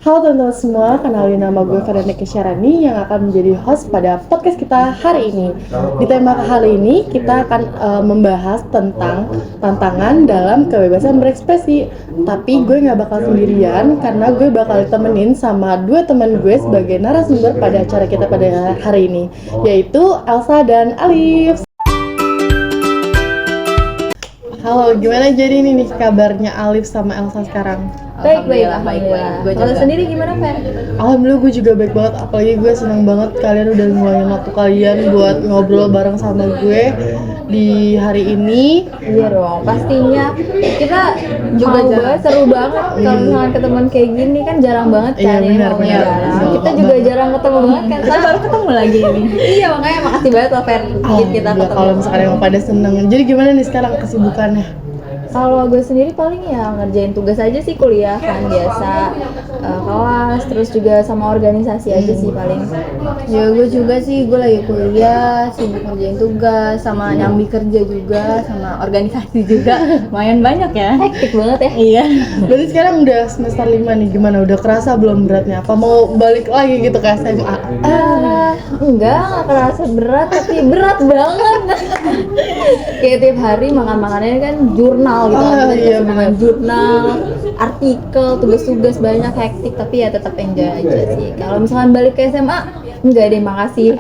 Halo teman-teman semua, kenalin nama gue Veronica Syarani yang akan menjadi host pada podcast kita hari ini. Di tema kali ini kita akan membahas tentang tantangan dalam kebebasan berekspresi. Tapi gue gak bakal sendirian karena gue bakal ditemenin sama dua teman gue sebagai narasumber pada acara kita pada hari ini, yaitu Elsa dan Alif. Halo, gimana jadi nih kabarnya Alif sama Elsa sekarang? Baik. Kalau sendiri gimana, Fer? Alhamdulillah gue juga baik banget, apalagi gue seneng banget kalian udah ngeluangin waktu kalian buat ngobrol bareng sama gue di hari ini. Iya dong, pastinya kita juga seru banget kalau misalnya ketemuan kayak gini kan jarang banget kan. Iya, benar. Kita juga jarang ketemu banget kan, kita baru ketemu lagi ini. Iya, makanya makasih banget loh Fer bikin kita ketemu. Kalau misalkan emang pada seneng. Jadi gimana nih sekarang kesibukannya? Kalau gue sendiri paling ya ngerjain tugas aja sih, kuliah kan biasa, kelas, terus juga sama organisasi aja sih paling. Ya gue juga sih, gue lagi kuliah, sibuk ngerjain tugas, sama nyambi kerja juga, sama organisasi juga. Lumayan banyak ya. Hektik banget ya. Iya. Berarti sekarang udah semester 5 nih, gimana? Udah kerasa belum beratnya? Apa mau balik lagi gitu ke SMA? Enggak kerasa berat, tapi berat banget. Kayak tiap hari makan-makannya kan jurnal gitu kan, Iya, makan jurnal, artikel, tugas-tugas banyak, hektik, tapi ya tetap enjoy aja sih. Kalau misalkan balik ke SMA, enggak deh, makasih.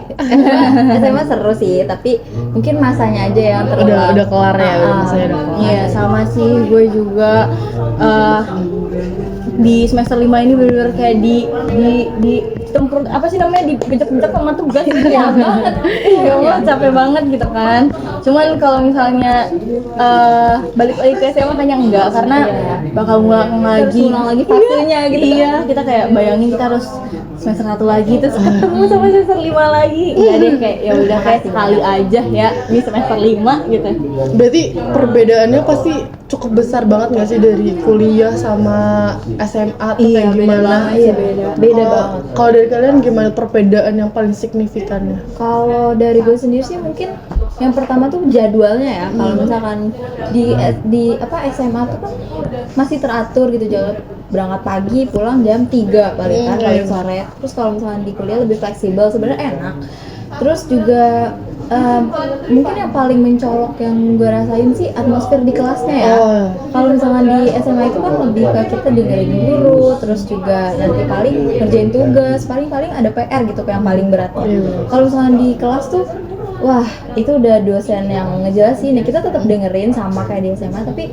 SMA seru sih, tapi mungkin masanya aja yang terlalu Udah kelar ya, masanya udah kelar. Iya, sama sih gue juga di semester 5 ini benar-benar kayak di tempur, apa sih namanya, digejek-gejek sama tugas gitu ya banget. Iya, capek banget gitu kan. Cuman kalau misalnya balik lagi ke SMA kayaknya enggak, karena bakal ngulang lagi fasenya gitu. Iya, kita kayak bayangin kita harus semester 1 lagi terus ketemu sama semester 5 lagi. Iya deh, kayak ya udah kayak sekali aja ya ini semester 5 gitu. Berarti perbedaannya pasti cukup besar banget nggak sih dari kuliah sama SMA atau kayak gimana? Beda banget. Kalau dari kalian gimana perbedaan yang paling signifikannya? Kalau dari gue sendiri sih mungkin yang pertama tuh jadwalnya ya. Kalau misalkan di SMA tuh kan masih teratur gitu, jadwal berangkat pagi, pulang jam 3 paling sore. Terus kalau misalkan di kuliah lebih fleksibel, sebenarnya enak. Terus juga mungkin yang paling mencolok yang gue rasain sih atmosfer di kelasnya ya. Kalau misalkan di SMA itu kan lebih ke kita dengerin guru, terus juga nanti paling ngerjain tugas, paling ada PR gitu yang paling berat. Kalau misalkan di kelas tuh, wah itu udah dosen yang ngejelasin, ya kita tetap dengerin sama kayak di SMA, tapi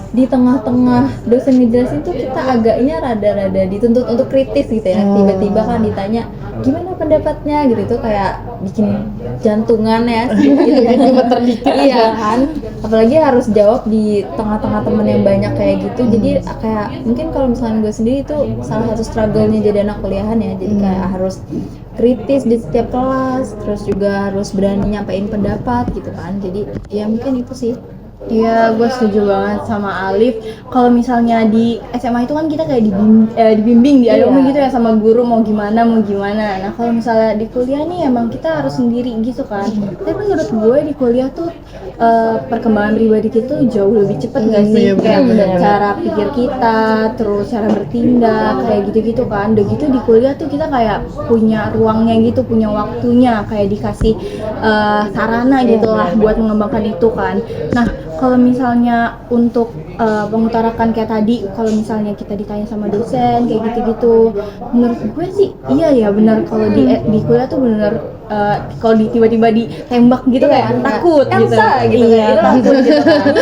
di tengah-tengah dosen ngejelasin tuh kita agaknya rada-rada dituntut untuk kritis gitu ya. Tiba-tiba kan ditanya gimana pendapatnya gitu, itu kayak bikin jantungan ya gitu kan. Iya kan, apalagi harus jawab di tengah-tengah temen yang banyak kayak gitu. Jadi kayak mungkin kalau misalnya gue sendiri itu salah satu struggle-nya jadi anak kuliahan ya. Jadi kayak harus kritis di setiap kelas, terus juga harus berani nyampein pendapat gitu kan. Jadi ya mungkin itu sih. Iya, gue setuju banget sama Alif. Kalau misalnya di SMA itu kan kita kayak dibimbing, diayomi gitu ya sama guru mau gimana. Nah kalau misalnya di kuliah nih emang kita harus sendiri gitu kan. Tapi menurut gue di kuliah tuh perkembangan pribadi kita tuh jauh lebih cepet nggak sih? Iya, Kayak benar. cara pikir kita, terus cara bertindak kayak gitu-gitu kan. Udah gitu di kuliah tuh kita kayak punya ruangnya gitu, punya waktunya, kayak dikasih sarana gitu lah buat mengembangkan itu kan. Nah kalau misalnya untuk mengutarakan kayak tadi, kalau misalnya kita ditanya sama dosen kayak gitu-gitu, menurut gue sih iya ya benar. Kalau di kuliah tuh benar, kalau tiba-tiba ditembak gitu kayak takut gitu. Elsa gitu Iya, kan. takut gitu kan.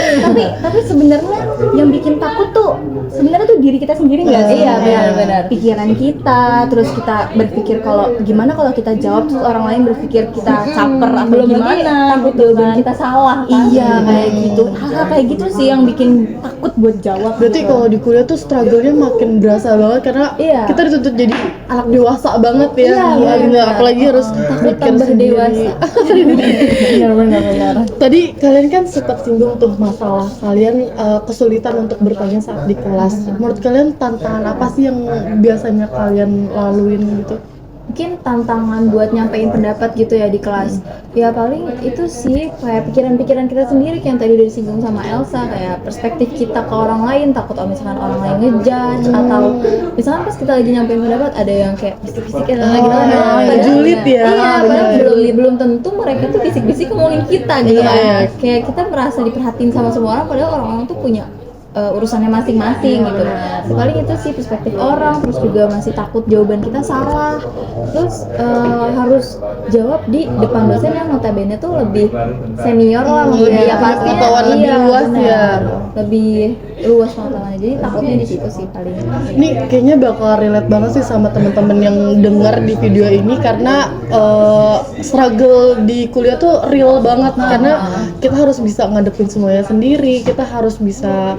tapi sebenarnya yang bikin takut tuh sebenarnya tuh diri kita sendiri nggak sih? Iya, benar. Pikiran kita, terus kita berpikir kalau gimana kalau kita jawab terus orang lain berpikir kita caper atau Belum gimana lagi gitu kan. kita salah kan. Iya, kayak gitu. Hal-hal kayak gitu sih yang bikin takut buat jawab. Berarti gitu. kalau di kuliah tuh struggle-nya makin berasa banget karena kita dituntut jadi anak dewasa banget ya. Apalagi harus mikir sendiri. Benar. Tadi kalian kan sempat singgung tuh masalah kalian kesulitan untuk bertanya saat di kelas. Menurut kalian tantangan apa sih yang biasanya kalian laluin gitu? mungkin tantangan buat nyampein pendapat gitu ya di kelas. Ya paling itu sih kayak pikiran-pikiran kita sendiri kayak yang tadi udah disinggung sama Elsa, kayak perspektif kita ke orang lain, takut misalkan orang lain ngejudge, atau misalkan pas kita lagi nyampein pendapat ada yang kayak bisik-bisik gitu padahal julid ya. iya, padahal bener. belum tentu mereka tuh bisik-bisik ngomongin kita gitu kan. Kayak kita merasa diperhatiin sama semua orang padahal orang-orang tuh punya urusannya masing-masing gitu. Paling itu sih perspektif orang, terus juga masih takut jawaban kita salah, terus harus jawab di depan dosen yang notabene tuh lebih senior lah maksudnya. Ya pasti pengetahuan lebih luas ya. lebih luas pengetahuannya, jadi takutnya di situ sih paling. Ini kayaknya bakal relate banget sih sama temen-temen yang dengar di video ini karena struggle di kuliah tuh real banget karena kita harus bisa ngadepin semuanya sendiri, kita harus bisa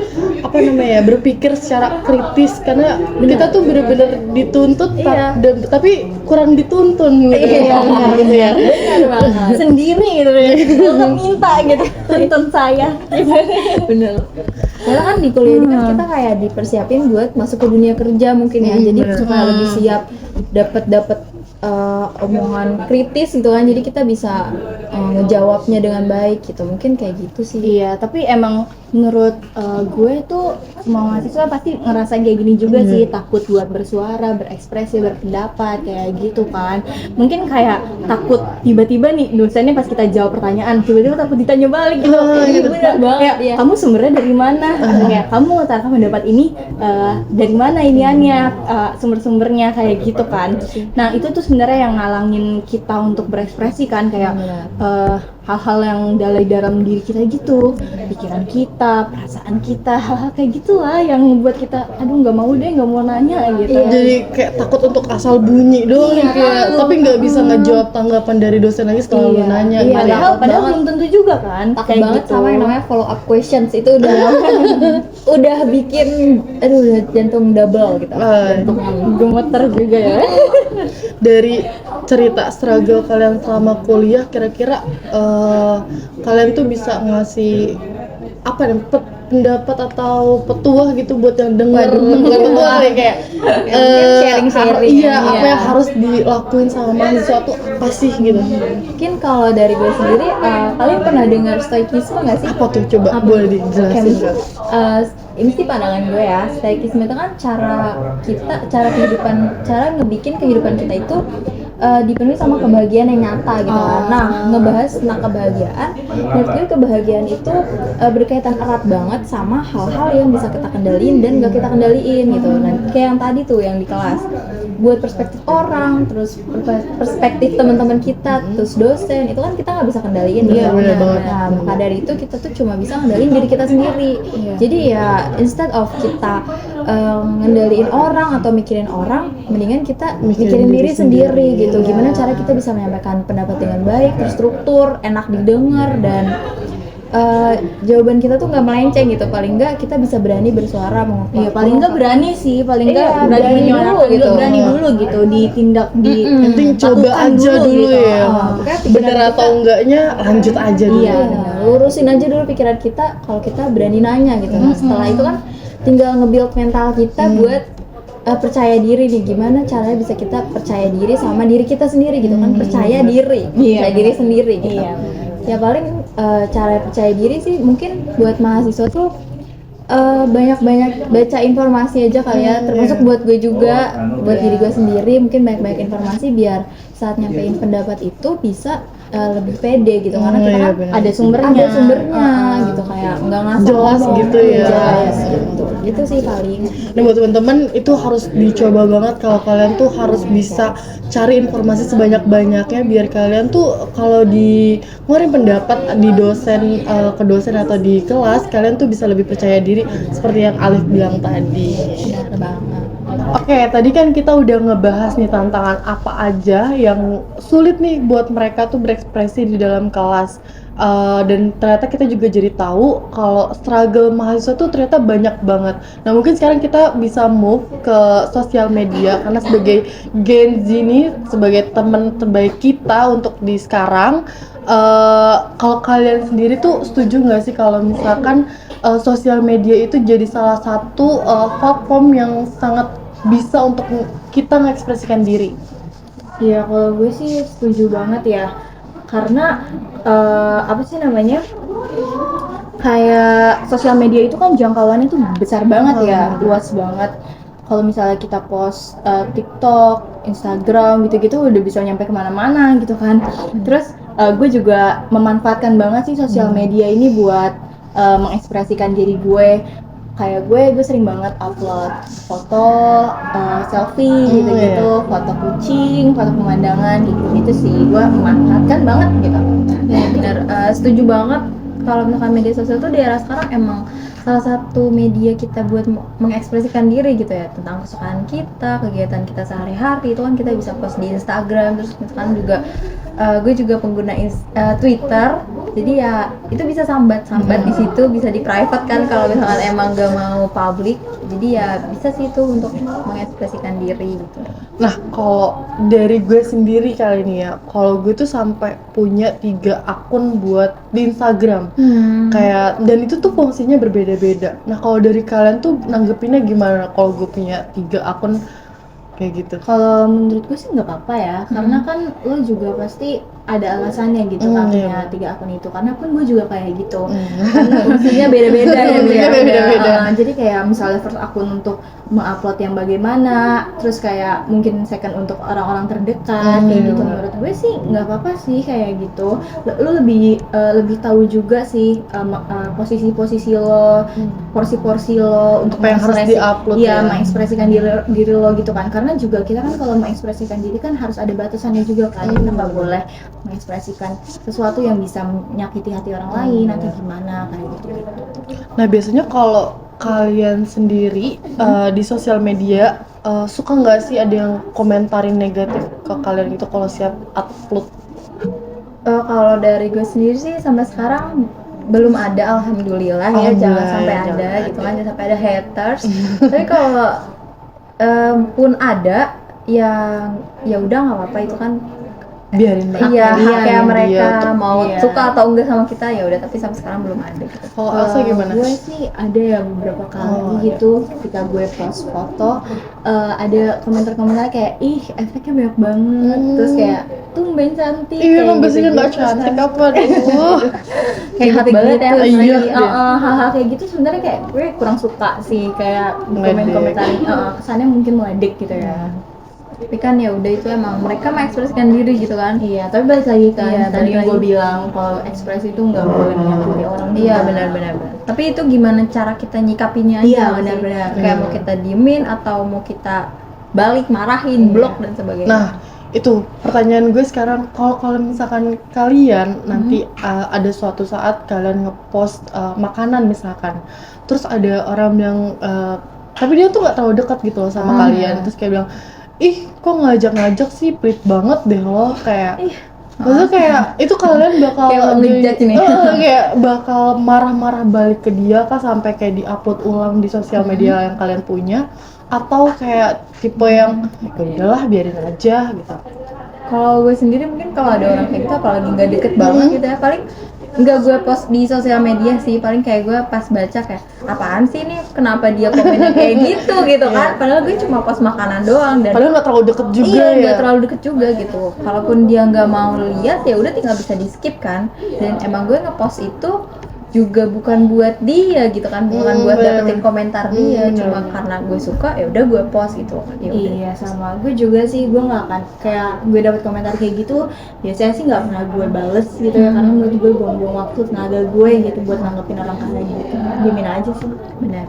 berpikir secara kritis karena kita tuh bener-bener dituntut tapi kurang dituntun gitu gitu ya. Sendiri gitu ya. Untuk minta gitu. Tuntun saya. Bener. Karena kan di kuliah ini kan kita kayak dipersiapin buat masuk ke dunia kerja mungkin ya. Jadi supaya lebih siap dapat omongan kritis gitu kan. Jadi kita bisa ngejawabnya dengan baik gitu. Mungkin kayak gitu sih. Iya, tapi emang menurut gue tuh semua mahasiswa pasti ngerasain kayak gini juga sih, takut buat bersuara, berekspresi, berpendapat kayak gitu kan. Mungkin kayak takut tiba-tiba nih dosennya pas kita jawab pertanyaan tiba-tiba takut ditanya balik gitu. Gitu. Bener banget Kayak, ya. kamu sumbernya dari mana? Kayak kamu mengutarakan pendapat ini dari mana iniannya, sumber-sumbernya kayak gitu kan. Nah, itu tuh sebenarnya yang ngalangin kita untuk berekspresi kan, kayak hal-hal yang dalam diri kita gitu, pikiran kita, perasaan kita, hal-hal kayak gitulah yang membuat kita aduh nggak mau nanya gitu. Jadi kayak takut untuk asal bunyi doang kayak tapi nggak bisa ngejawab tanggapan dari dosen lagi setelah lu nanya. Padahal belum tentu juga kan. Takut Kayak banget gitu. sama yang namanya follow up questions itu udah udah bikin udah jantung double gitu. Gemeter juga ya. Dari cerita struggle kalian selama kuliah, kira-kira kalian tuh bisa ngasih pendapat atau petuah gitu buat yang denger, bukan petuah nih kayak sharing-sharing apa yang harus dilakuin sama mahasiswa tuh apa sih gitu. Mungkin kalau dari gue sendiri, kalian pernah dengar stoikisme nggak sih? Apa tuh, coba boleh dijelasin? Ini sih pandangan gue ya, stoikisme itu kan cara ngebikin kehidupan kita itu dipenuhi sama kebahagiaan yang nyata gitu kan. Nah, ngebahas tentang kebahagiaan, menurut gue kebahagiaan itu berkaitan erat banget sama hal-hal yang bisa kita kendaliin dan gak kita kendaliin gitu. Nah, kayak yang tadi tuh yang di kelas, buat perspektif orang, terus perspektif teman-teman kita, terus dosen, itu kan kita nggak bisa kendaliin gitu. Nah, maka dari itu kita tuh cuma bisa kendaliin diri kita sendiri. Jadi ya instead of kita ngendaliin orang atau mikirin orang, mendingan kita mikirin diri sendiri gitu. Gimana cara kita bisa menyampaikan pendapat dengan baik, terstruktur, enak didengar, dan jawaban kita tuh nggak melenceng gitu. Paling nggak kita bisa berani bersuara Iya, paling nggak berani sih, paling nggak berani menyuarakan dulu gitu. berani dulu gitu, ditindak penting coba aja dulu gitu. ya. Bener atau enggaknya lanjut aja dulu. Iya, lurusin aja dulu pikiran kita kalau kita berani nanya gitu. Nah, setelah itu kan tinggal nge-build mental kita buat percaya diri nih. Gimana caranya bisa kita percaya diri sama diri kita sendiri gitu kan. Percaya diri sendiri gitu. Ya paling cara percaya diri sih mungkin buat mahasiswa tuh banyak-banyak baca informasi aja kali ya, termasuk buat gue juga, buat diri gue sendiri mungkin banyak-banyak informasi biar saat nyampein pendapat itu bisa lebih pede gitu, karena kita kan ada sumbernya gitu, kayak nggak ngasal jelas ngomong, gitu ya. jelas gitu sih paling. Nah, buat teman-teman itu harus dicoba banget kalau kalian tuh harus bisa cari informasi sebanyak-banyaknya biar kalian tuh kalau di ngeluarin pendapat di dosen ke dosen atau di kelas, kalian tuh bisa lebih percaya diri seperti yang Alif bilang tadi. Benar banget. Oke, tadi kan kita udah ngebahas nih tantangan apa aja yang sulit nih buat mereka tuh berekspresi di dalam kelas. Dan ternyata kita juga jadi tahu kalau struggle mahasiswa tuh ternyata banyak banget. Nah, mungkin sekarang kita bisa move ke sosial media karena sebagai Gen Z nih, sebagai teman terbaik kita untuk di sekarang, kalau kalian sendiri tuh setuju nggak sih kalau misalkan sosial media itu jadi salah satu platform yang sangat bisa untuk kita mengekspresikan diri? Iya, kalau gue sih setuju banget ya. Karena apa sih namanya? Kayak sosial media itu kan jangkauannya tuh besar banget ya, luas banget. Kalau misalnya kita post TikTok, Instagram gitu-gitu udah bisa nyampe kemana-mana gitu kan. Terus gue juga memanfaatkan banget sih sosial media ini buat mengekspresikan diri gue. Kayak gue sering banget upload foto, selfie gitu-gitu, foto kucing, foto pemandangan gitu-gitu sih. Gue memanfaatkan banget gitu. Ya benar, setuju banget. Kalau misalkan media sosial tuh di era sekarang emang salah satu media kita buat mengekspresikan diri gitu ya, tentang kesukaan kita, kegiatan kita sehari-hari itu kan kita bisa post di Instagram. Terus misalkan juga gue juga pengguna Twitter, jadi ya itu bisa sambat di situ, bisa di private kan kalau misalkan emang gak mau public. Jadi ya bisa sih itu untuk mengekspresikan diri gitu. Nah, kalau dari gue sendiri kali ini ya, kalau gue tuh sampai punya 3 akun buat di Instagram. Kayak, dan itu tuh fungsinya berbeda-beda. Nah, kalau dari kalian tuh nanggepinnya gimana kalau gue punya 3 akun kayak gitu? Kalau menurut gue sih nggak apa-apa ya, karena kan lo juga pasti ada alasannya gitu kan punya 3 akun itu. Karena pun gue juga kayak gitu. Karena fungsinya beda-beda ya. Fungsinya beda-beda. Jadi kayak misalnya first akun untuk mengupload yang bagaimana, terus kayak mungkin second untuk orang-orang terdekat kayak gitu. Menurut gue sih nggak apa-apa sih kayak gitu. Lo lebih tahu juga sih posisi-posisi lo, porsi-porsi lo untuk Apa yang harus di-upload iya, ya. mengekspresikan diri lo gitu kan. Karena juga kita kan kalau mengekspresikan diri kan harus ada batasannya juga kan. Kita nggak boleh mengekspresikan sesuatu yang bisa menyakiti hati orang lain atau gimana kayak gitu. Nah, biasanya kalau kalian sendiri di sosial media suka nggak sih ada yang komentarin negatif ke kalian gitu kalau siap upload? Kalau dari gue sendiri sih sampai sekarang belum ada, alhamdulillah ya, jangan sampai ada gitu kan, jangan sampai ada haters. Tapi kalau pun ada, yang ya udah nggak apa-apa, itu kan Biarin mereka. iya Iya, haknya mereka dia. mau Iya. suka atau enggak sama kita, ya udah. Tapi sampai sekarang belum ada gitu. Kalau Elsa gimana? Gue sih ada ya beberapa kali gitu ketika gue post foto ada komentar-komentar kayak ih efeknya banyak banget, terus kayak tumben cantik. Iya, emang biasanya nggak gitu-gitu. cantik apa aduh. Kayak Cantik banget ya, terus iya. lagi, hal-hal kayak gitu sebenarnya kayak gue kurang suka sih, kayak Meledek. komen-komentar kesannya mungkin meledek gitu ya. Tapi kan ya udah, itu emang mereka mengekspresikan diri gitu kan. Iya, tapi balik lagi kan Iya, tadi balik yang gue lagi. bilang kalau ekspresi itu nggak boleh menyakiti orang. Iya juga. benar. Tapi itu gimana cara kita nyikapinya aja. Iya, sih. benar-benar. Kayak mau kita diemin atau mau kita balik, marahin, blok dan sebagainya. Nah, itu pertanyaan gue sekarang, kalau misalkan kalian nanti ada suatu saat kalian ngepost makanan misalkan, terus ada orang yang tapi dia tuh nggak terlalu dekat gitu loh sama kalian, terus kayak bilang, ih kok ngajak-ngajak sih, pelit banget deh lo, kayak maksudnya kayak itu kalian bakal Kayak mau ngejudge nih. kayak bakal marah-marah balik ke dia kah, sampai kayak di-upload ulang di sosial media yang kalian punya, atau kayak tipe yang ya udahlah biarin aja gitu? Kalau gue sendiri mungkin kalau ada orang kayak gitu, apalagi nggak deket banget gitu ya, paling nggak gue post di sosial media sih. Paling kayak gue pas baca kayak apaan sih ini, kenapa dia komennya kayak gitu kan. Padahal gue cuma post makanan doang, dan Padahal nggak terlalu deket juga iya, ya. nggak terlalu deket juga gitu. Kalaupun dia nggak mau lihat ya udah, tinggal bisa di skip kan. Dan emang gue ngepost itu juga bukan buat dia gitu kan, bukan buat bener. dapetin komentar dia, bener. cuma karena gue suka ya udah gue post gitu. Ya udah. Iya, sama gue juga sih, gue nggak akan kayak gue dapet komentar kayak gitu biasanya sih nggak pernah gue bales gitu ya, karena menurut gue buang-buang waktu tenaga gue gitu buat nanggepin orang kayak gitu. Diemin aja sih. Benar.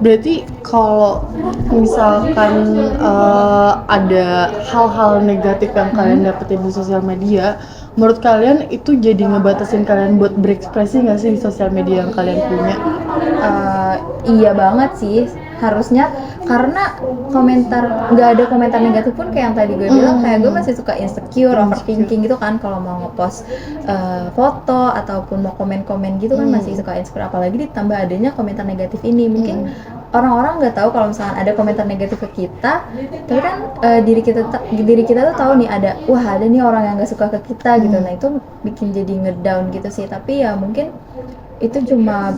Berarti kalau misalkan ada hal-hal negatif yang kalian dapetin di sosial media, menurut kalian itu jadi ngebatasin kalian buat berekspresi nggak sih di sosial media yang kalian punya? Iya banget sih, harusnya, karena nggak ada komentar negatif pun kayak yang tadi gue bilang, kayak gue masih suka insecure, overthinking gitu kan kalau mau ngepost foto ataupun mau komen-komen gitu kan, masih suka insecure, apalagi ditambah adanya komentar negatif ini. Mungkin orang-orang nggak tahu kalau misalkan ada komentar negatif ke kita, tapi kan diri kita tuh tahu nih ada nih orang yang nggak suka ke kita gitu. Nah itu bikin jadi ngedown gitu sih. Tapi ya mungkin itu cuma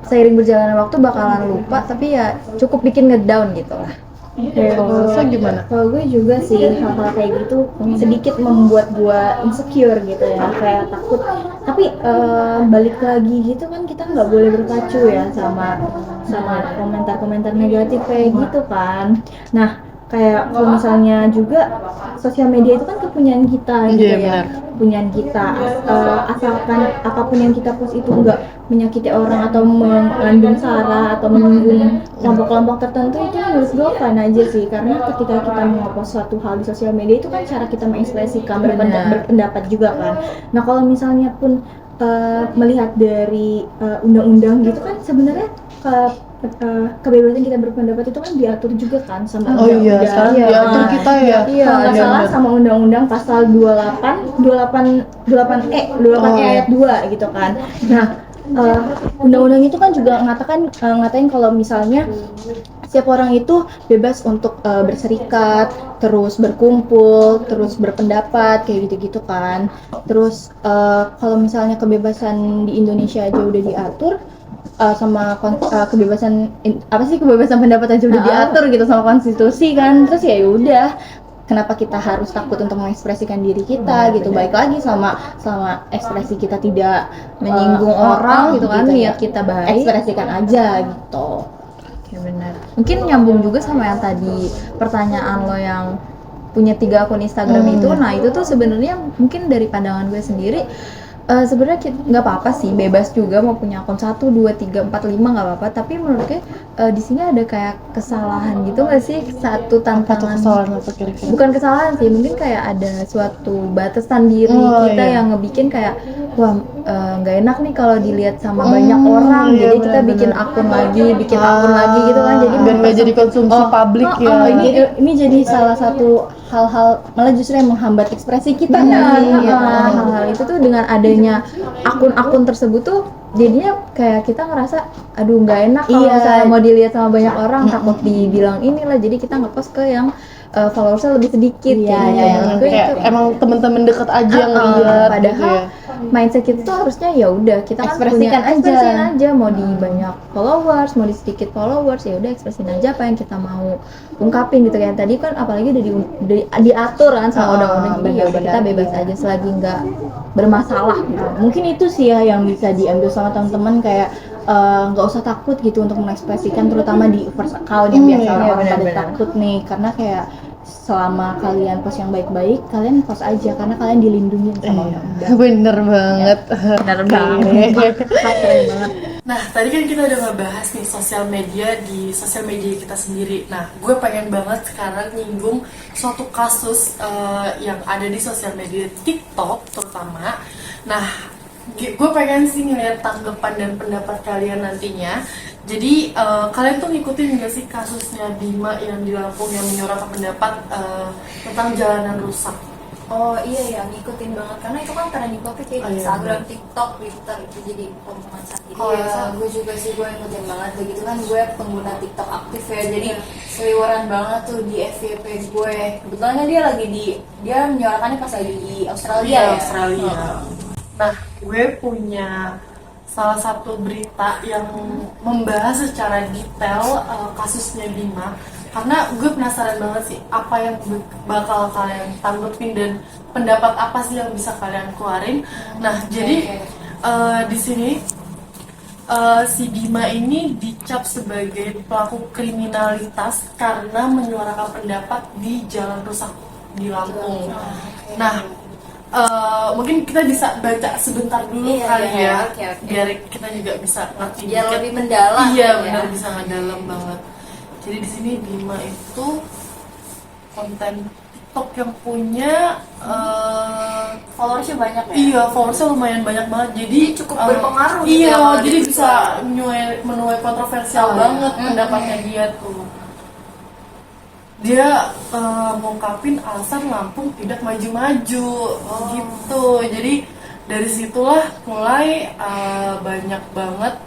seiring berjalannya waktu bakalan lupa, tapi ya cukup bikin ngedown gitu lah. Kalau Lisa gimana? Kalau gue juga sih hal-hal kayak gitu sedikit membuat gue insecure gitu ya, kayak takut. Tapi balik lagi gitu kan kita nggak boleh berpacu ya sama komentar-komentar negatif kayak gitu kan. Nah, kayak kalau misalnya juga sosial media itu kan kepunyaan kita gitu Iya, ya, benar. kepunyaan kita. Asalkan apapun yang kita post itu nggak menyakiti orang atau mengandung sara atau menyinggung kelompok-kelompok tertentu, itu menurut gue fine aja sih, karena ketika kita nge-post suatu hal di sosial media itu kan cara kita mengekspresikan berpendapat juga kan. Nah, kalau misalnya pun melihat dari undang-undang gitu kan, sebenarnya kebebasan kita berpendapat itu kan diatur juga kan sama Oh iya, sekarang diatur kita ya. Iya, nggak Iya, salah benar. sama undang-undang pasal 28 ayat 2 gitu kan. Nah, undang-undang itu kan juga ngatain kalau misalnya setiap orang itu bebas untuk berserikat, terus berkumpul, terus berpendapat kayak gitu-gitu kan. Terus kalau misalnya kebebasan di Indonesia aja udah diatur sama kebebasan pendapat aja udah diatur gitu sama konstitusi kan. Terus ya udah, kenapa kita harus takut untuk mengekspresikan diri kita gitu. Baik lagi sama ekspresi kita tidak Menyinggung orang gitu kan, niat kita baik. ekspresikan aja gitu. Ya benar. Mungkin nyambung juga sama yang tadi pertanyaan lo yang punya 3 akun Instagram itu. Nah, itu tuh sebenarnya mungkin dari pandangan gue sendiri sebenarnya nggak apa-apa sih, bebas juga mau punya akun 1, 2, 3, 4, 5 nggak apa-apa. Tapi menurut gue di sini ada kayak kesalahan gitu nggak sih, satu Atau tantangan. kesalahan apa kira-kira? Bukan kesalahan sih, mungkin kayak ada suatu batasan diri kita iya. yang ngebikin kayak wah nggak enak nih kalau dilihat sama banyak orang, iya, jadi kita bikin benar-benar. akun lagi gitu kan, jadi biar nggak jadi konsumsi publik ya. Ini jadi salah satu hal-hal malah justru yang menghambat ekspresi kita nggak sih? Ya kan? hal-hal itu tuh dengan adanya akun-akun tersebut tuh jadinya kayak kita ngerasa aduh nggak enak kalau Iya. misalnya mau dilihat sama banyak orang, takut dibilang inilah, jadi kita ngepost ke yang followersnya lebih sedikit. Iya, kayak iya, menurut gue Kayak itu. emang teman-teman deket aja yang lihat Padahal gitu ya. mindset kita tuh harusnya ya udah kita kan Ekspresikan aja. ekspresiin aja, mau di banyak followers mau di sedikit followers, ya udah ekspresiin aja apa yang kita mau ungkapin gitu kan. Tadi kan apalagi udah diatur kan sama undang-undang, jadi ya udah kita bebas aja selagi nggak bermasalah gitu. Mungkin itu sih ya yang bisa diambil sama teman-teman, kayak nggak usah takut gitu untuk mengekspresikan, terutama di first account yang biasa iya, orang-orang pada benar-benar. takut nih, karena kayak selama kalian post yang baik-baik, kalian post aja karena kalian dilindungi sama undang-undang. Bener banget. Benar banget. Keren banget. Nah, tadi kan kita udah ngebahas nih sosial media di sosial media kita sendiri. Nah, gue pengen banget sekarang nyinggung suatu kasus yang ada di sosial media TikTok terutama. Nah, gue pengen sih ngeliat tanggapan dan pendapat kalian nantinya. Jadi kalian tuh ngikutin nggak sih kasusnya Bima yang di Lampung yang menyuarakan pendapat tentang jalanan rusak? Oh iya ya, ngikutin banget karena itu kan trending topik ya Oh, di iya, Instagram, bener. TikTok, Twitter, itu jadi omongan saat ini. Oh, Iya, gue juga sih, gue ngikutin banget begitu kan, gue pengguna TikTok aktif ya, jadi seliweran banget tuh di FYP gue. Kebetulan kan dia menyuarakannya pas lagi di Australia Iya, ya. Australia. Nah, gue punya salah satu berita yang membahas secara detail kasusnya Bima, karena gue penasaran banget sih apa yang bakal kalian tanggepin dan pendapat apa sih yang bisa kalian keluarin. Nah, jadi di sini si Bima ini dicap sebagai pelaku kriminalitas karena menyuarakan pendapat di jalan rusak di Lampung. Nah, mungkin kita bisa baca sebentar dulu Iya, kali iya, ya, oke. biar kita juga bisa ngerti Biar dikit. lebih mendalam Iya, ya. benar, bisa mendalam banget. Jadi di sini Bima itu konten TikTok yang punya Followersnya banyak ya. iya, followersnya lumayan banyak banget. Jadi Cukup berpengaruh gitu Iya, ya kalau jadi di bisa menuai kontroversial banget pendapatnya dia tuh. Dia ngungkapin alasan Lampung tidak maju-maju gitu. Jadi dari situlah mulai banyak banget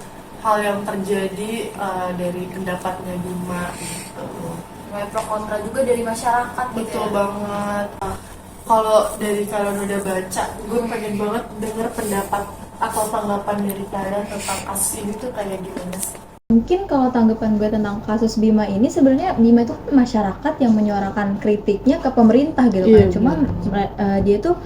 hal yang terjadi dari pendapatnya Bima gitu. Mulai pro kontra juga dari masyarakat gitu Betul ya. banget. Kalau dari kalian udah baca, gue pengen banget denger pendapat atau tanggapan dari kalian tentang kasus ini tuh kayak gimana sih? Mungkin kalau tanggapan gue tentang kasus Bima ini, sebenarnya Bima itu masyarakat yang menyuarakan kritiknya ke pemerintah gitu kan. Iya, Cuma dia tuh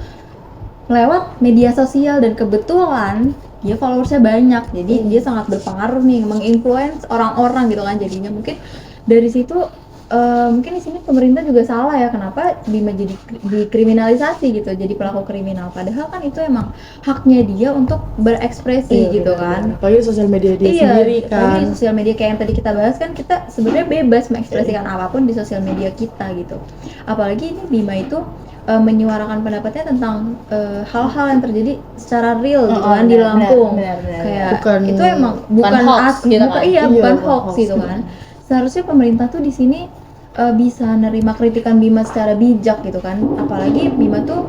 lewat media sosial dan kebetulan dia followersnya banyak, jadi dia sangat berpengaruh nih, menginfluence orang-orang gitu kan. Jadinya mungkin dari situ mungkin di sini pemerintah juga salah ya, kenapa Bima jadi dikriminalisasi gitu, jadi pelaku kriminal, padahal kan itu emang haknya dia untuk berekspresi gitu kan. Apalagi sosial media dia sendiri apalagi di kan. sosial media kayak yang tadi kita bahas kan, kita sebenarnya bebas mengekspresikan apapun di sosial media kita gitu. Apalagi ini Bima itu menyuarakan pendapatnya tentang hal-hal yang terjadi secara real gitu kan di Lampung. benar. Kayak Bukan- itu emang bukan hoax gitu kan. iya, Iya, bukan bukan hoax hoax gitu gitu. kan. Seharusnya pemerintah tuh di sini bisa nerima kritikan Bima secara bijak gitu kan. Apalagi Bima tuh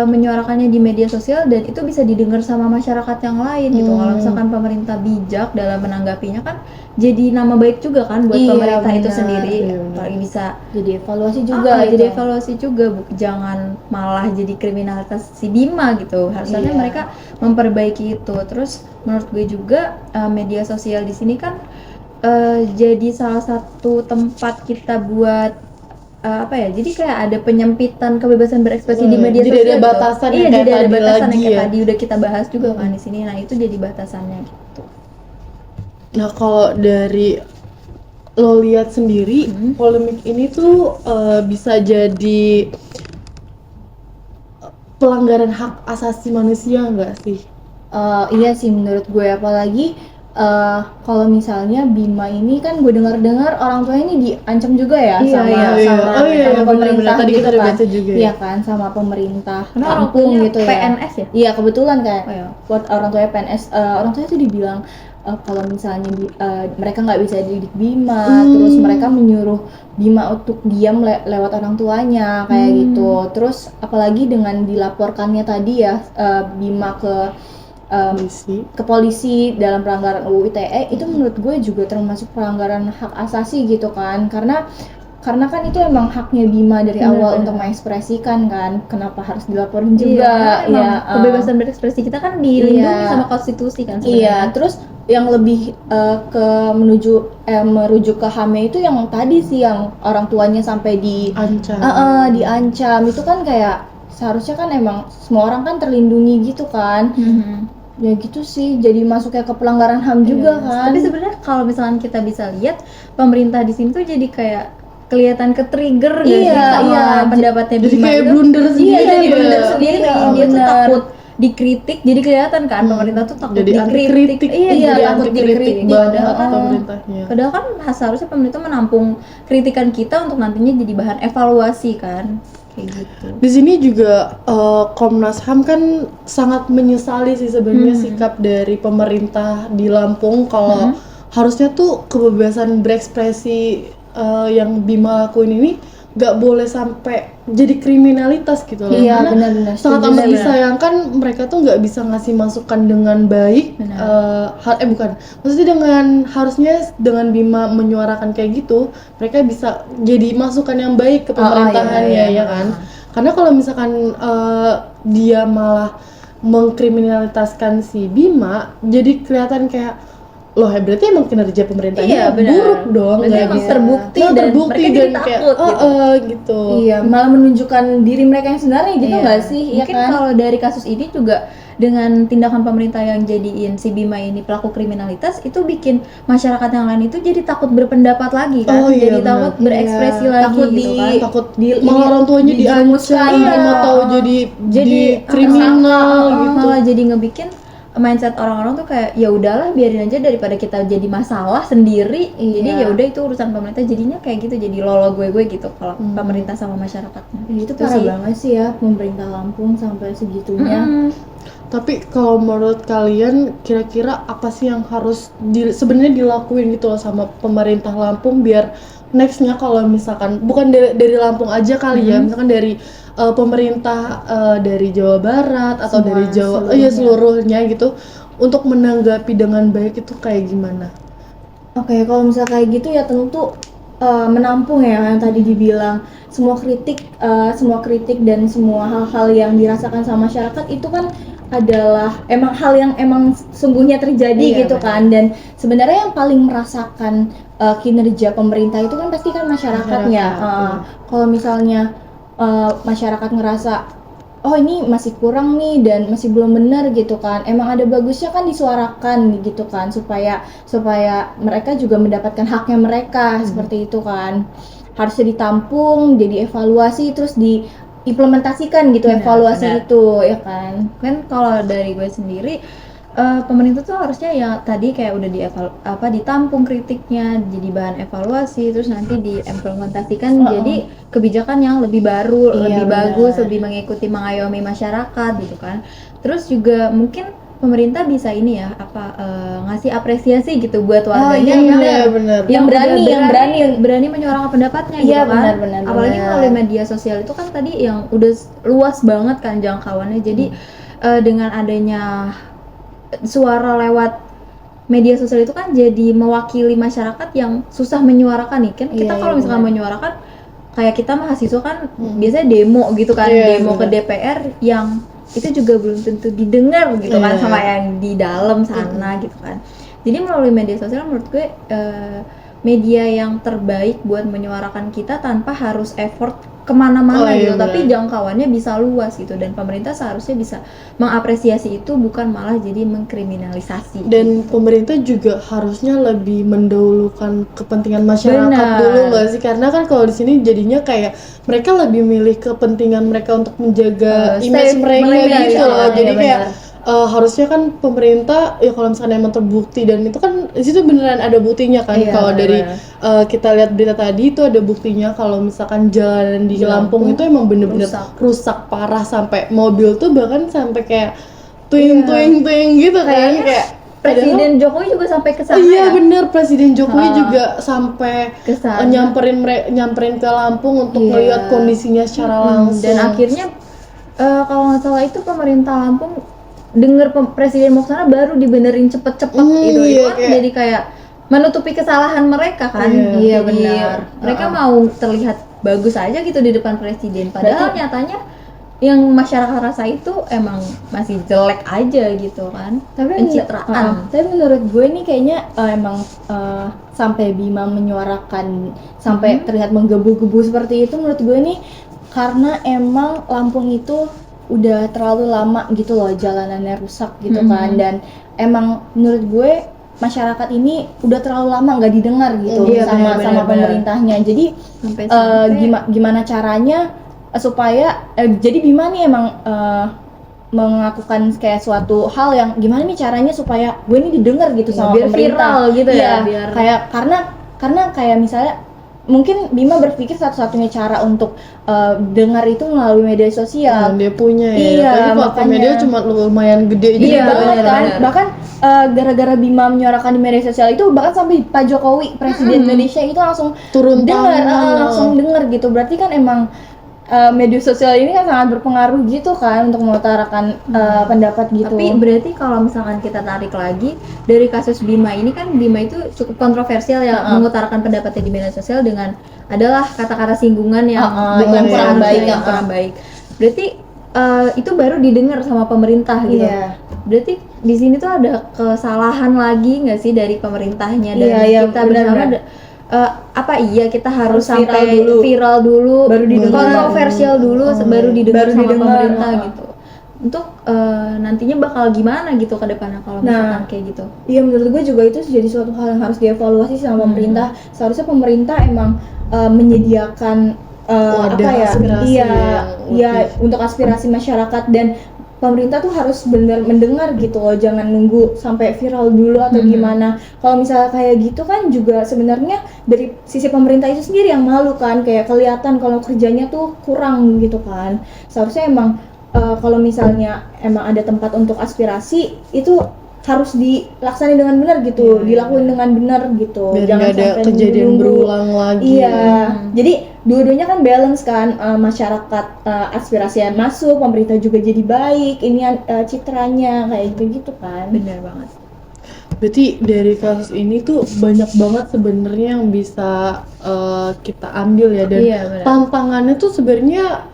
menyuarakannya di media sosial dan itu bisa didengar sama masyarakat yang lain gitu. Kalau misalkan pemerintah bijak dalam menanggapinya kan jadi nama baik juga kan buat Iya, pemerintah itu benar. sendiri. Iya, benar. Apalagi bisa Jadi evaluasi juga gitu. jadi evaluasi juga, jangan malah jadi kriminalitas si Bima gitu. Harusnya Iya. mereka memperbaiki itu. Terus menurut gue juga media sosial di sini kan jadi salah satu tempat kita buat apa ya? Jadi kayak ada penyempitan kebebasan berekspresi di media Jadi sosial. ada gitu. batasan Iya, yang kayak jadi ada tadi batasan yang lagi kayak ya. tadi udah kita bahas juga kan di sini. Nah, itu jadi batasannya gitu. Nah, kalau dari lo lihat sendiri, polemik ini tuh bisa jadi pelanggaran hak asasi manusia nggak sih? Iya sih menurut gue, apalagi kalau misalnya Bima ini kan gue dengar-dengar orang tuanya ini diancam juga ya Iya, sama iya. sama, Oh, iya, sama iya, pemerintah benar-benar. Tadi gitu kita udah kan. baca juga ya. Iya kan, sama pemerintah Karena orang Lampung tuanya gitu ya. PNS ya? Iya kebetulan kayak Oh, iya. buat orang tuanya PNS, orang tuanya tuh dibilang kalau misalnya mereka nggak bisa didik Bima, terus mereka menyuruh Bima untuk diam lewat orang tuanya kayak gitu. Terus apalagi dengan dilaporkannya tadi ya Bima Polisi. ke polisi dalam pelanggaran UU ITE, itu menurut gue juga termasuk pelanggaran hak asasi gitu kan, karena kan itu emang haknya Bima dari awal untuk mengekspresikan kan, kenapa harus dilaporin juga Iya, ya. kebebasan berekspresi kita kan dilindungi Iya. sama konstitusi kan Iya, sebenarnya. terus yang lebih merujuk ke HAME itu yang tadi sih, yang orang tuanya sampai Ancam. diancam, itu kan kayak seharusnya kan emang semua orang kan terlindungi gitu kan. Ya gitu sih, jadi masuknya ke pelanggaran HAM juga kan. Tapi sebenarnya kalau misalkan kita bisa lihat, pemerintah di sini tuh jadi kayak kelihatan ke-trigger nggak sih Iya, sama iya. pendapatnya Jadi Bima kayak itu. blunder sendiri. Iya, jadi ya. blunder sendiri. Iya, Dia tuh benar. takut dikritik, jadi kelihatan kan pemerintah tuh takut Jadi anti dikritik. kritik. Iya, jadi takut anti kritik dikritik. banget Padahal pemerintahnya. Padahal kan seharusnya pemerintah menampung kritikan kita untuk nantinya jadi bahan evaluasi kan, kayak gitu. Di sini juga Komnas HAM kan sangat menyesali sih sebenarnya sikap dari pemerintah di Lampung kalau harusnya tuh kebebasan berekspresi yang Bima lakuin ini nggak boleh sampai jadi kriminalitas gitu loh. Iya, Karena benar-benar sangat setuju amat sih. disayangkan mereka tuh nggak bisa ngasih masukan dengan baik. Bukan, maksudnya harusnya dengan Bima menyuarakan kayak gitu, mereka bisa jadi masukan yang baik ke pemerintahannya ya kan. Karena kalau misalkan dia malah mengkriminalitaskan si Bima, jadi kelihatan kayak loh, berarti emang kinerja pemerintahnya benar. buruk dong, Berarti nggak emang bisa terbukti Nah, dan terbukti mereka jadi dan kayak takut gitu. gitu. Iya, malah menunjukkan diri mereka yang sebenarnya gitu Iya. nggak sih? Iya Mungkin kan? kalau dari kasus ini juga dengan tindakan pemerintah yang jadiin si Bima ini pelaku kriminalitas, itu bikin masyarakat yang lain itu jadi takut berpendapat lagi kan, Oh, iya, jadi benar. takut berekspresi Iya, lagi takut gitu kan. Takut di- malah orang tuanya dijerumuskan. diancam Iya. atau jadi kriminal gitu. Malah jadi ngebikin mindset orang-orang tuh kayak ya udahlah biarin aja daripada kita jadi masalah sendiri. Iya. Jadi ya udah itu urusan pemerintah, jadinya kayak gitu, jadi lolo gue gitu kalau pemerintah sama masyarakatnya. Itu parah banget sih ya, pemerintah Lampung sampai segitunya. Tapi kalau menurut kalian kira-kira apa sih yang harus sebenarnya dilakuin gitu loh sama pemerintah Lampung biar nextnya kalau misalkan bukan dari Lampung aja kali ya, misalkan dari pemerintah dari Jawa Barat atau Semua, dari Jawa seluruhnya gitu untuk menanggapi dengan baik itu kayak gimana? Oke, kalau misal kayak gitu ya tentu menampung ya yang tadi dibilang, semua kritik dan semua hal-hal yang dirasakan sama masyarakat itu kan adalah emang hal yang emang sungguhnya terjadi Iya, gitu kan. Dan sebenarnya yang paling merasakan kinerja pemerintah itu kan pasti kan masyarakatnya. Kalau misalnya masyarakat ngerasa oh ini masih kurang nih dan masih belum benar gitu kan, emang ada bagusnya kan disuarakan gitu kan, supaya mereka juga mendapatkan haknya mereka. Seperti itu kan, harusnya ditampung, jadi evaluasi, terus diimplementasikan gitu. Benar, evaluasi benar. itu ya kan. Kan kalau dari gue sendiri, pemerintah tuh harusnya ya tadi kayak udah ditampung kritiknya, jadi bahan evaluasi, terus nanti diimplementasikan jadi kebijakan yang lebih baru, Iya, lebih benar. bagus, lebih mengikuti mengayomi masyarakat gitu kan. Terus juga mungkin pemerintah bisa ini ya ngasih apresiasi gitu buat warganya yang benar. Yang berani menyuarakan pendapatnya Iya, gitu kan. benar. Apalagi melalui media sosial itu kan tadi yang udah luas banget kan jangkauannya. Jadi dengan adanya suara lewat media sosial itu kan jadi mewakili masyarakat yang susah menyuarakan nih kan. Kita Iya, kalau iya, misalkan benar. menyuarakan kayak kita mahasiswa kan biasanya demo gitu kan, Iya, demo ke benar. DPR yang itu juga belum tentu didengar gitu kan Iya. sama yang di dalam sana gitu kan. Jadi melalui media sosial menurut gue media yang terbaik buat menyuarakan kita tanpa harus effort kemana-mana Iya, gitu, tapi benar. jangkauannya bisa luas gitu, dan pemerintah seharusnya bisa mengapresiasi itu, bukan malah jadi mengkriminalisasi. Dan pemerintah juga harusnya lebih mendahulukan kepentingan masyarakat Benar. dulu nggak sih? Karena kan kalau di sini jadinya kayak mereka lebih milih kepentingan mereka untuk menjaga image save mereka mereka gitu gitu. loh. Iya, Jadi kayak benar. harusnya kan pemerintah ya kalau misalnya emang terbukti, dan itu kan di situ beneran ada buktinya kan. Iya, Kalau dari benar. kita lihat berita tadi itu ada buktinya kalau misalkan jalan di Di Lampung Lampung itu emang bener-bener rusak parah, sampai mobil tuh bahkan sampai kayak tuing gitu kan. Kayaknya Kayak Presiden Jokowi juga sampai ke sana iya ya. bener, Presiden Jokowi juga sampai Ke sana. nyamperin ke Lampung untuk Iya. melihat kondisinya secara langsung. Dan akhirnya kalau nggak salah itu pemerintah Lampung denger presiden mau kesana baru dibenerin cepet-cepet gitu. Itu iya, kan jadi kayak menutupi kesalahan mereka kan. Iya, Jadi benar. mereka mau terlihat bagus aja gitu di depan presiden, padahal nyatanya yang masyarakat rasa itu emang masih jelek aja gitu kan. Pencitraan. Tapi menurut gue nih kayaknya emang sampai Bima menyuarakan sampai terlihat menggebu-gebu seperti itu, menurut gue nih karena emang Lampung itu udah terlalu lama gitu loh jalanannya rusak gitu kan. Dan emang menurut gue masyarakat ini udah terlalu lama nggak didengar gitu Iya, sama benar. pemerintahnya. Jadi Sampai gimana caranya supaya jadi Bima nih emang mengakukan kayak suatu hal yang gimana nih caranya supaya gue ini didengar gitu sama biar pemerintah. viral gitu ya, Iya, biar kayak karena kayak misalnya mungkin Bima berpikir satu-satunya cara untuk dengar itu melalui media sosial. Yang dia punya ya. Iya, Tapi platform makanya. media cuma lumayan gede Iya juga. banget kan, benar. bahkan gara-gara Bima menyuarakan di media sosial itu, bahkan sampai Pak Jokowi Presiden Indonesia itu langsung Turun dengar, tangan. langsung dengar gitu. Berarti kan emang media sosial ini kan sangat berpengaruh gitu kan untuk mengutarakan pendapat gitu. Tapi berarti kalau misalkan kita tarik lagi dari kasus Bima ini, kan Bima itu cukup kontroversial ya, mengutarakan pendapatnya di media sosial dengan adalah kata-kata singgungan yang yang kurang baik, yang kurang baik. Berarti itu baru didengar sama pemerintah gitu. Iya. Berarti di sini tuh ada kesalahan lagi nggak sih dari pemerintahnya, dan Iya, kita bersama benar-benar. apa iya kita harus Harus sampai viral dulu. baru didengar. kontroversial dulu baru didengar Baru sama didengar, pemerintah gitu. Untuk nantinya bakal gimana gitu ke depannya kalau misalkan kayak gitu. Iya, menurut gue juga itu jadi suatu hal yang harus dievaluasi sama pemerintah. Seharusnya pemerintah emang menyediakan Wadah aspirasi yang untuk aspirasi masyarakat, dan pemerintah tuh harus benar mendengar gitu loh, jangan nunggu sampai viral dulu atau gimana. Kalau misalnya kayak gitu kan juga sebenarnya dari sisi pemerintah itu sendiri yang malu kan, kayak kelihatan kalau kerjanya tuh kurang gitu kan. Seharusnya emang kalau misalnya emang ada tempat untuk aspirasi itu harus dilaksanain dengan benar gitu, dilakuin dengan benar gitu. Biar Jangan nggak ada sampai kejadian nunggu-nunggu. berulang lagi. Iya, jadi dua-duanya kan balance kan, masyarakat aspirasi yang masuk, pemerintah juga jadi baik, ini citranya kayak gitu kan. Benar banget. Berarti dari kasus ini tuh banyak banget sebenarnya yang bisa kita ambil ya, dan Iya, benar. tantangannya tuh sebenarnya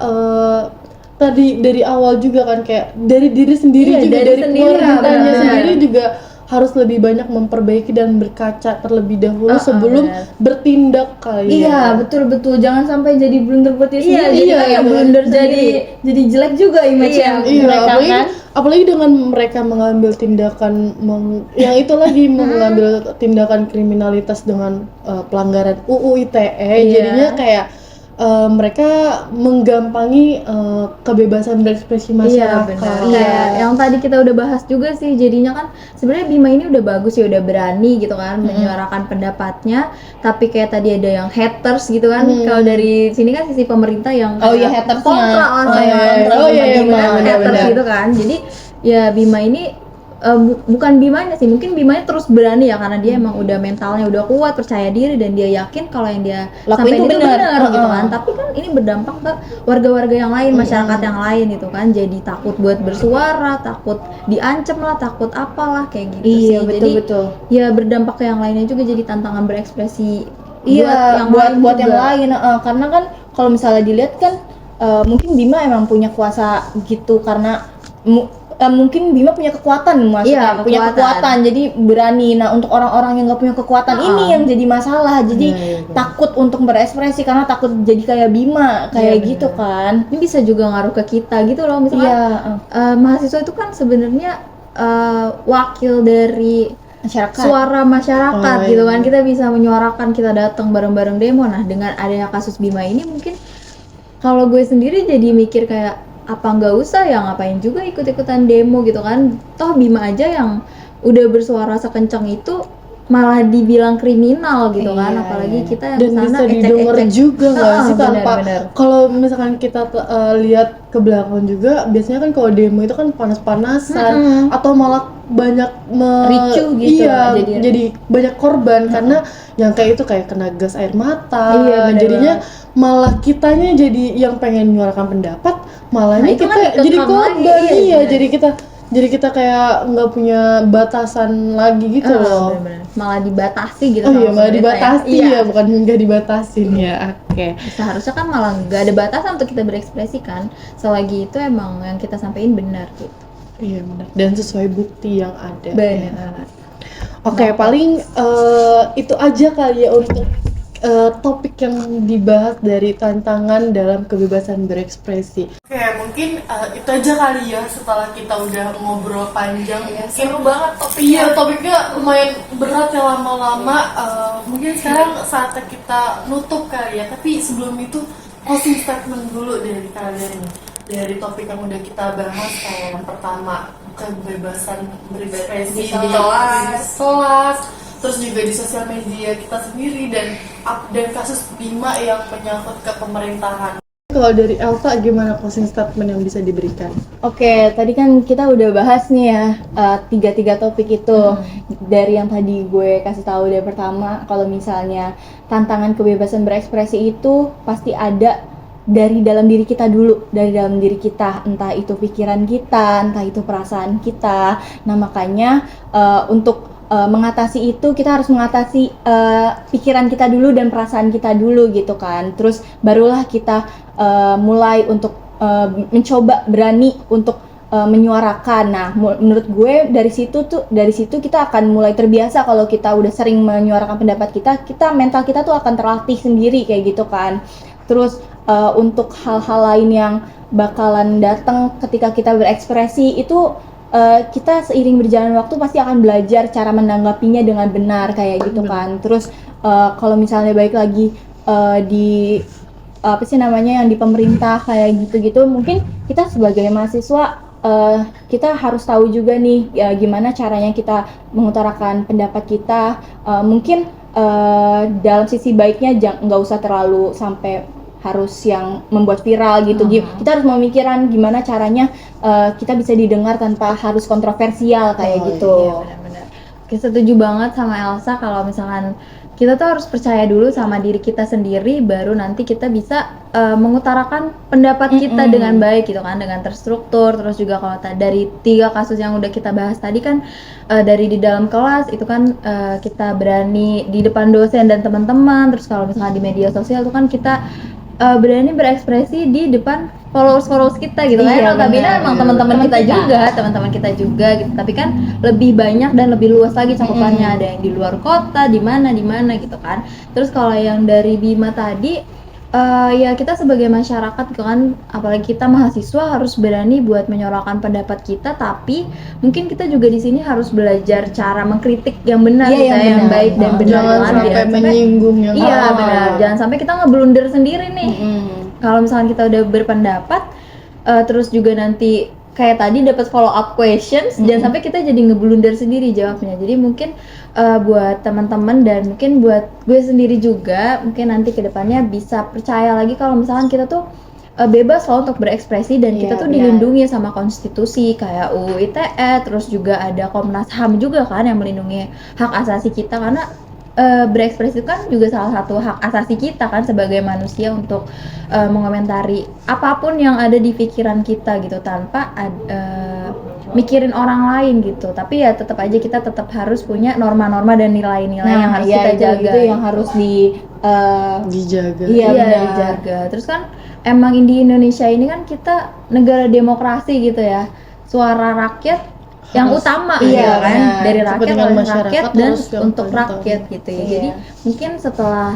tadi dari awal juga kan kayak dari diri sendiri Iya, juga dari dari sendiri, pemerintahnya benar. sendiri juga harus lebih banyak memperbaiki dan berkaca terlebih dahulu sebelum benar. bertindak kali Iya, ya. betul. Jangan sampai jadi blunder buat diri Iya, sendiri. iya, Kan yang iya. blunder jadi jelek juga image Iya, yang Iya, mereka kan. apalagi dengan mereka mengambil tindakan yang itu lagi mengambil tindakan kriminalitas dengan pelanggaran UU ITE, Iya. jadinya kayak mereka menggampangi kebebasan berekspresi Iya masyarakat. benar. Kayak yang tadi kita udah bahas juga sih, jadinya kan sebenarnya Bima ini udah bagus ya, udah berani gitu kan menyuarakan pendapatnya. Tapi kayak tadi ada yang haters gitu kan. Kalau dari sini kan sisi pemerintah yang Oh iya, kayak hatersnya. kontra lah Oh sama iya, kontra oh iya, sama iya, Bima, benar, haters benar. gitu kan. Jadi ya Bima ini bukan Bimanya sih, mungkin Bimanya terus berani ya karena dia emang udah mentalnya udah kuat, percaya diri dan dia yakin kalau yang dia Lakuin sampai itu itu benar. benar gitu kan. Tapi kan ini berdampak ke warga-warga yang lain, masyarakat yang lain itu kan, jadi takut buat bersuara, takut diancam lah, takut apalah kayak gitu Iya, sih. Jadi betul. ya berdampak ke yang lainnya juga, jadi tantangan berekspresi Iya, buat yang juga. lain. Karena kan kalau misalnya dilihat kan mungkin Bima emang punya kuasa gitu karena mungkin Bima punya kekuatan, maksudnya Iya, punya kekuatan, jadi berani. Nah, untuk orang-orang yang nggak punya kekuatan ini yang jadi masalah, jadi takut untuk berekspresi karena takut jadi kayak Bima kayak Iya, gitu kan. Ini bisa juga ngaruh ke kita gitu loh, misalkan Iya, mahasiswa itu kan sebenarnya wakil dari masyarakat. suara masyarakat Oh, gitu iya. kan, kita bisa menyuarakan, kita datang bareng-bareng demo. Nah dengan adanya kasus Bima ini mungkin kalau gue sendiri jadi mikir kayak apa nggak usah ya, ngapain juga ikut-ikutan demo gitu kan, toh Bima aja yang udah bersuara sekencang itu malah dibilang kriminal gitu kan, Iya, apalagi iya. kita yang Dan kesana bisa didengar ecek-ecek. juga nggak sih tanpa Benar. kalau misalkan kita lihat ke belakang juga biasanya kan kalau demo itu kan panas-panasan atau malah banyak Ricuh gitu, iya, jadi- jadi banyak korban karena yang kayak itu kayak kena gas air mata. Iya, benar jadinya malah kitanya jadi yang pengen menyuarakan pendapat, malah Nah, ini itu kan kita jadi dikekang korban. lagi, iya, Iya, benar. jadi kita kayak nggak punya batasan lagi gitu loh. Bener-bener. Malah dibatasi gitu Oh sama iya, malah pemerintah ya. dibatasi Iya. ya, bukan nggak dibatasin ya. Oke. Seharusnya kan malah nggak ada batasan untuk kita berekspresi kan, selagi itu emang yang kita sampaikan benar gitu. Iya benar. Dan sesuai bukti yang ada. Benar. Oke, paling itu aja kali ya untuk topik yang dibahas dari tantangan dalam kebebasan berekspresi. Oke, mungkin itu aja kali ya setelah kita udah ngobrol panjang. Ya, seru banget topiknya. Iya, topiknya lumayan berat ya lama-lama. Mungkin sekarang saatnya kita nutup kali ya. Tapi sebelum itu closing statement dulu dari kalian nih. Dari topik yang udah kita bahas kayak yang pertama kebebasan berekspresi Di kelas. terus juga di sosial media kita sendiri dan kasus Bima yang menyangkut ke pemerintahan. Kalau dari Elsa gimana closing statement yang bisa diberikan? Oke, tadi kan kita udah bahas nih ya tiga topik itu. Dari yang tadi gue kasih tahu dari pertama, kalau misalnya tantangan kebebasan berekspresi itu pasti ada dari dalam diri kita dulu, dari dalam diri kita, entah itu pikiran kita, entah itu perasaan kita. Nah makanya untuk mengatasi itu kita harus mengatasi pikiran kita dulu dan perasaan kita dulu gitu kan. Terus barulah kita mulai untuk mencoba berani untuk menyuarakan. Nah, menurut gue dari situ kita akan mulai terbiasa. Kalau kita udah sering menyuarakan pendapat kita mental kita tuh akan terlatih sendiri kayak gitu kan. Terus untuk hal-hal lain yang bakalan datang ketika kita berekspresi itu kita seiring berjalan waktu pasti akan belajar cara menanggapinya dengan benar kayak gitu kan. Terus kalau misalnya balik lagi di apa sih namanya yang di pemerintah kayak gitu-gitu, mungkin kita sebagai mahasiswa kita harus tahu juga nih gimana caranya kita mengutarakan pendapat kita. Mungkin dalam sisi baiknya nggak usah terlalu sampai harus yang membuat viral gitu. Kita harus memikirkan gimana caranya kita bisa didengar tanpa harus kontroversial kayak gitu. Iya, benar-benar. Oke, setuju banget sama Elsa kalau misalkan kita tuh harus percaya dulu sama diri kita sendiri, baru nanti kita bisa mengutarakan pendapat kita dengan baik gitu kan, dengan terstruktur. Terus juga kalau dari 3 kasus yang udah kita bahas tadi kan, dari di dalam kelas itu kan kita berani di depan dosen dan teman-teman. Terus kalau misalkan di media sosial itu kan kita berani berekspresi di depan followers kita gitu kan. Iya, Notabene benar. emang teman-teman kita juga gitu. Tapi kan lebih banyak dan lebih luas lagi cakupannya. Ada yang di luar kota, di mana gitu kan. Terus kalau yang dari Bima tadi ya kita sebagai masyarakat gitu kan, apalagi kita mahasiswa harus berani buat menyuarakan pendapat kita, tapi mungkin kita juga di sini harus belajar cara mengkritik yang benar Iya, gitu yang ya, yang benar. baik dan benar Jangan kan, sampai biar menyinggung yang iya salah. benar, jangan sampai kita ngeblunder sendiri nih. Kalau misalnya kita udah berpendapat terus juga nanti kayak tadi dapat follow up questions, jangan sampai kita jadi ngeblunder sendiri jawabnya. Jadi mungkin buat teman-teman dan mungkin buat gue sendiri juga, mungkin nanti kedepannya bisa percaya lagi kalau misalkan kita tuh bebas loh untuk berekspresi dan kita Iya, tuh benar. dilindungi sama konstitusi kayak UU ITE, terus juga ada Komnas HAM juga kan yang melindungi hak asasi kita, karena berekspresi itu kan juga salah satu hak asasi kita kan sebagai manusia untuk mengomentari apapun yang ada di pikiran kita gitu tanpa mikirin orang lain gitu. Tapi ya tetap aja kita tetap harus punya norma-norma dan nilai-nilai yang harus kita jaga. itu yang harus Dijaga. Iya, Iya, benar. dijaga. Terus kan emang di Indonesia ini kan kita negara demokrasi gitu ya. Suara rakyat yang Harus- utama iya, gitu kan, benar. dari rakyat Kepentingan oleh masyarakat rakyat dan harus yang untuk paling rakyat gitu ya. Iya. Jadi mungkin setelah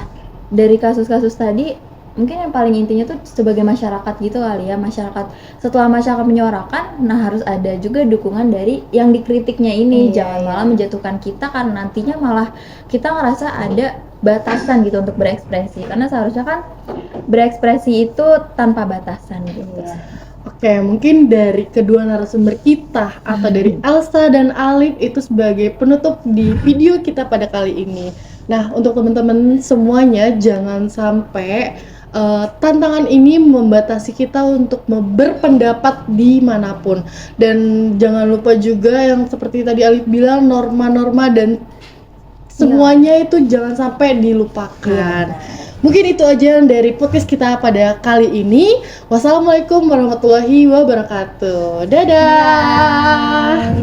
dari kasus-kasus tadi, mungkin yang paling intinya tuh sebagai masyarakat gitu kali ya, masyarakat setelah masyarakat menyuarakan, nah harus ada juga dukungan dari yang dikritiknya ini. Iya, Jangan iya. malah menjatuhkan kita karena nantinya malah kita ngerasa ada batasan gitu untuk berekspresi, karena seharusnya kan berekspresi itu tanpa batasan gitu. Oke, mungkin dari kedua narasumber kita atau dari Elsa dan Alif itu sebagai penutup di video kita pada kali ini. Nah, untuk teman-teman semuanya jangan sampai tantangan ini membatasi kita untuk berpendapat dimanapun. Dan jangan lupa juga yang seperti tadi Alif bilang, norma-norma dan semuanya itu jangan sampai dilupakan. Mungkin itu aja dari podcast kita pada kali ini. Wassalamualaikum warahmatullahi wabarakatuh. Dadah.